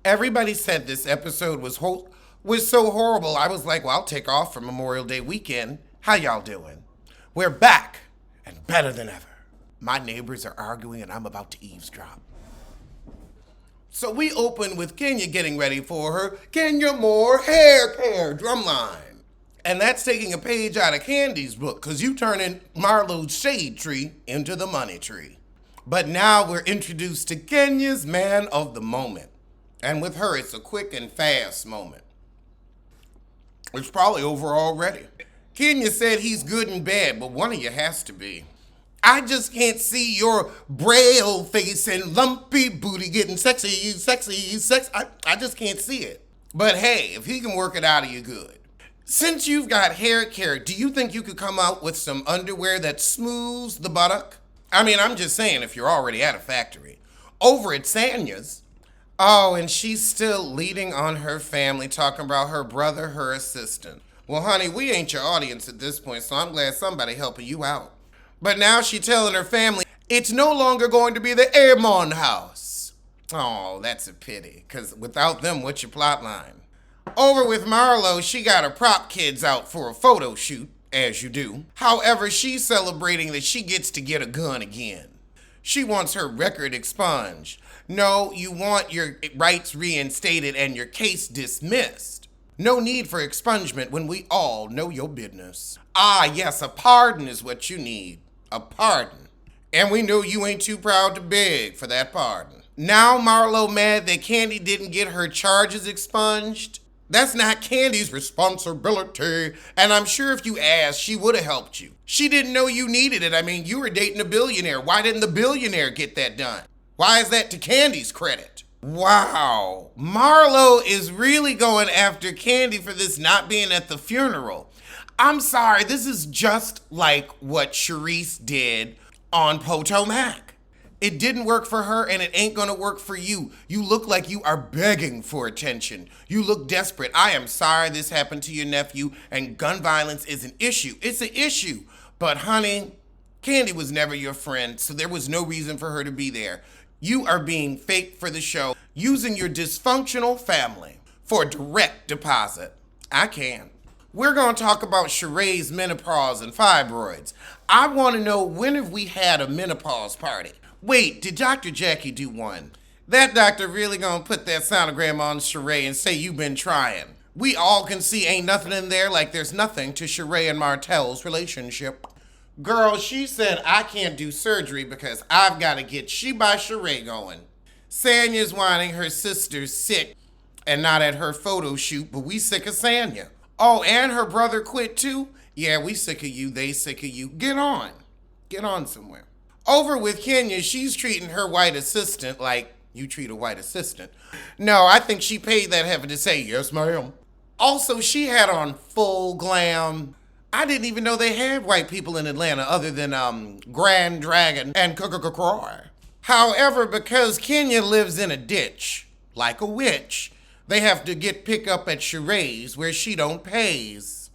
Everybody said this episode was so horrible. I was like, well, I'll take off for Memorial Day weekend. How y'all doing? We're back and better than ever. My neighbors are arguing and I'm about to eavesdrop. So we open with Kenya getting ready for her Kenya Moore hair care drumline. And that's taking a page out of Candy's book, because you turning Marlo's shade tree into the money tree. But now we're introduced to Kenya's man of the moment. And with her, it's a quick and fast moment. It's probably over already. Kenya said he's good and bad, but one of you has to be. I just can't see your braille face and lumpy booty getting sexy. I just can't see it. But hey, if he can work it out of you, good. Since you've got hair care, do you think you could come out with some underwear that smooths the buttock? I mean, I'm just saying, if you're already at a factory. Over at Sanya's. Oh, and she's still leading on her family, talking about her brother, her assistant. Well, honey, we ain't your audience at this point, so I'm glad somebody helping you out. But now she telling her family, it's no longer going to be the Airmon house. Oh, that's a pity, because without them, what's your plot line? Over with Marlo, she got her prop kids out for a photo shoot, as you do. However, she's celebrating that she gets to get a gun again. She wants her record expunged. No, you want your rights reinstated and your case dismissed. No need for expungement when we all know your business. Ah, yes, a pardon is what you need. A pardon. And we know you ain't too proud to beg for that pardon. Now Marlo mad that Candy didn't get her charges expunged? That's not Candy's responsibility. And I'm sure if you asked, she would have helped you. She didn't know you needed it. I mean, you were dating a billionaire. Why didn't the billionaire get that done? Why is that to Candy's credit? Wow. Marlo is really going after Candy for this not being at the funeral. I'm sorry, this is just like what Charisse did on Potomac. It didn't work for her and it ain't gonna work for you. You look like you are begging for attention. You look desperate. I am sorry this happened to your nephew and gun violence is an issue. It's an issue. But honey, Candy was never your friend, so there was no reason for her to be there. You are being fake for the show, using your dysfunctional family for direct deposit. I can. We're going to talk about Sheree's menopause and fibroids. I want to know, when have we had a menopause party? Wait, did Dr. Jackie do one? That doctor really going to put that sonogram on Sheree and say you've been trying. We all can see ain't nothing in there, like there's nothing to Sheree and Martell's relationship. Girl, she said I can't do surgery because I've got to get She by Sheree going. Sanya's whining her sister's sick and not at her photo shoot, but we sick of Sanya. Oh, and her brother quit too? Yeah, we sick of you, they sick of you. Get on. Get on somewhere. Over with Kenya, she's treating her white assistant like you treat a white assistant. No, I think she paid that heifer to say, yes, ma'am. Also, she had on full glam. I didn't even know they had white people in Atlanta other than Grand Dragon and Croy. However, because Kenya lives in a ditch, like a witch, they have to get pick up at Sheree's where she don't pays.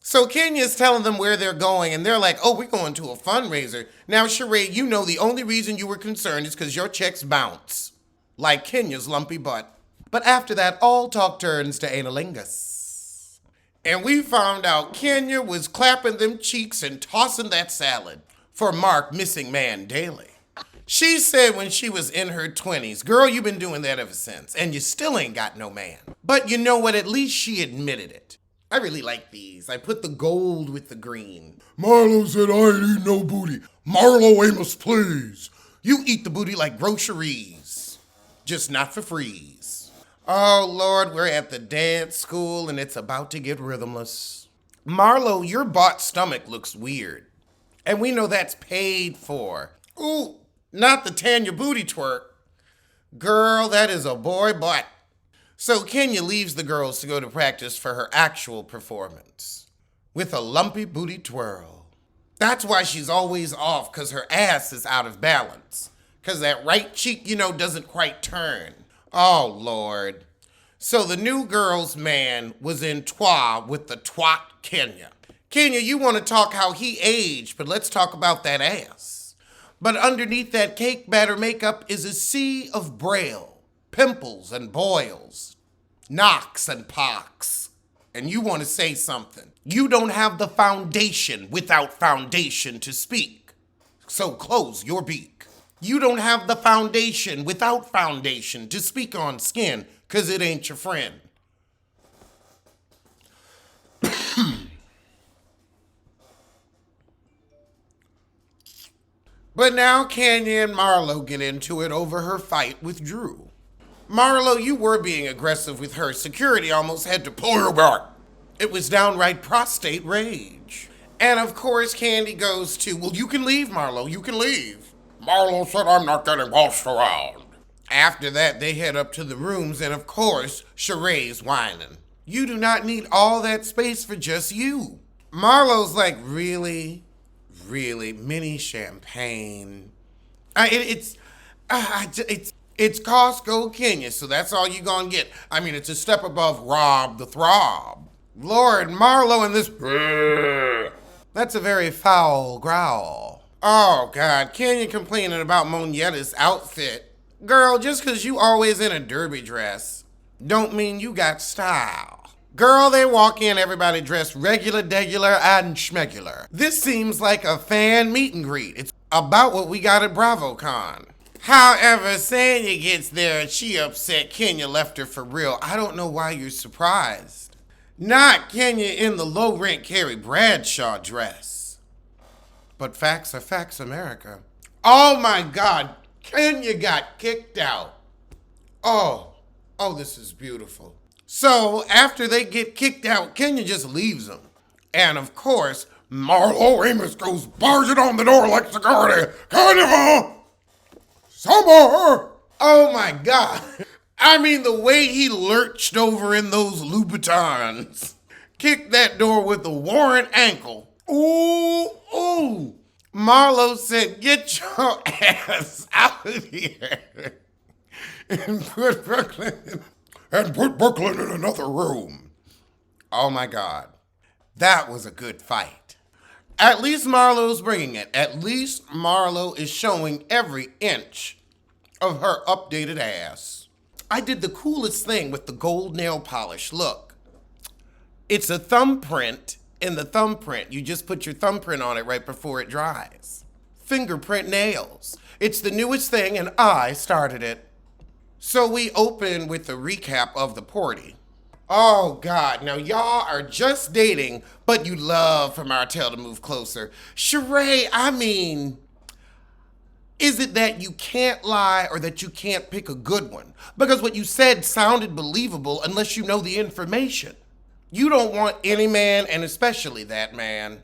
So Kenya's telling them where they're going, and they're like, oh, we're going to a fundraiser. Now, Sheree, you know the only reason you were concerned is because your checks bounce, like Kenya's lumpy butt. But after that, all talk turns to analingus. And we found out Kenya was clapping them cheeks and tossing that salad for Mark Missing Man Daily. She said when she was in her 20s, girl, you've been doing that ever since, and you still ain't got no man. But you know what? At least she admitted it. I really like these. I put the gold with the green. Marlo said I ain't eat no booty. Marlo Amos, please. You eat the booty like groceries, just not for freeze. Oh, Lord, we're at the dance school, and it's about to get rhythmless. Marlo, your bought stomach looks weird, and we know that's paid for. Ooh, not the Tanya booty twerk. Girl, that is a boy butt. So Kenya leaves the girls to go to practice for her actual performance with a lumpy booty twirl. That's why she's always off, because her ass is out of balance. Because that right cheek, doesn't quite turn. Oh, Lord. So the new girl's man was in twa with the twat Kenya. Kenya, you want to talk how he aged, but let's talk about that ass. But underneath that cake batter makeup is a sea of braille. pimples and boils, knocks and pocks, and you want to say something. You don't have the foundation without foundation to speak. So close your beak. You don't have the foundation without foundation to speak on skin, 'cause it ain't your friend. But now Kenya and Marlo get into it over her fight with Drew. Marlo, you were being aggressive with her. Security almost had to pull her back. It was downright prostate rage. And of course, Candy goes to, well, you can leave, Marlo, you can leave. Marlo said I'm not getting bossed around. After that, they head up to the rooms, and of course, Sheree's whining. You do not need all that space for just you. Marlo's like, really? Really? Mini champagne? It's Costco Kenya, so that's all you gonna get. I mean, it's a step above Rob the Throb. Lord, Marlo and this... That's a very foul growl. Oh, God, Kenya complaining about Monietta's outfit. Girl, just because you always in a derby dress, don't mean you got style. Girl, they walk in, everybody dressed regular, degular, and schmegular. This seems like a fan meet and greet. It's about what we got at BravoCon. However, Sanya gets there and she upset Kenya left her for real. I don't know why you're surprised. Not Kenya in the low-rent Carrie Bradshaw dress. But facts are facts, America. Oh my God, Kenya got kicked out. Oh, this is beautiful. So after they get kicked out, Kenya just leaves them. And of course, Marlo Amos goes barging on the door like security. Kenya! Summer! Oh my God. I mean, the way he lurched over in those Louboutins. Kicked that door with a warrant ankle. Ooh. Marlo said, get your ass out of here. And put Brooklyn in another room. Oh my God. That was a good fight. At least Marlo's bringing it. At least Marlo is showing every inch of her updated ass. I did the coolest thing with the gold nail polish. Look, it's a thumbprint in the thumbprint. You just put your thumbprint on it right before it dries. Fingerprint nails. It's the newest thing and I started it. So we open with a recap of the party. Oh God, now y'all are just dating, but you love for Martell to move closer. Sheree, I mean, is it that you can't lie or that you can't pick a good one? Because what you said sounded believable unless you know the information. You don't want any man, and especially that man.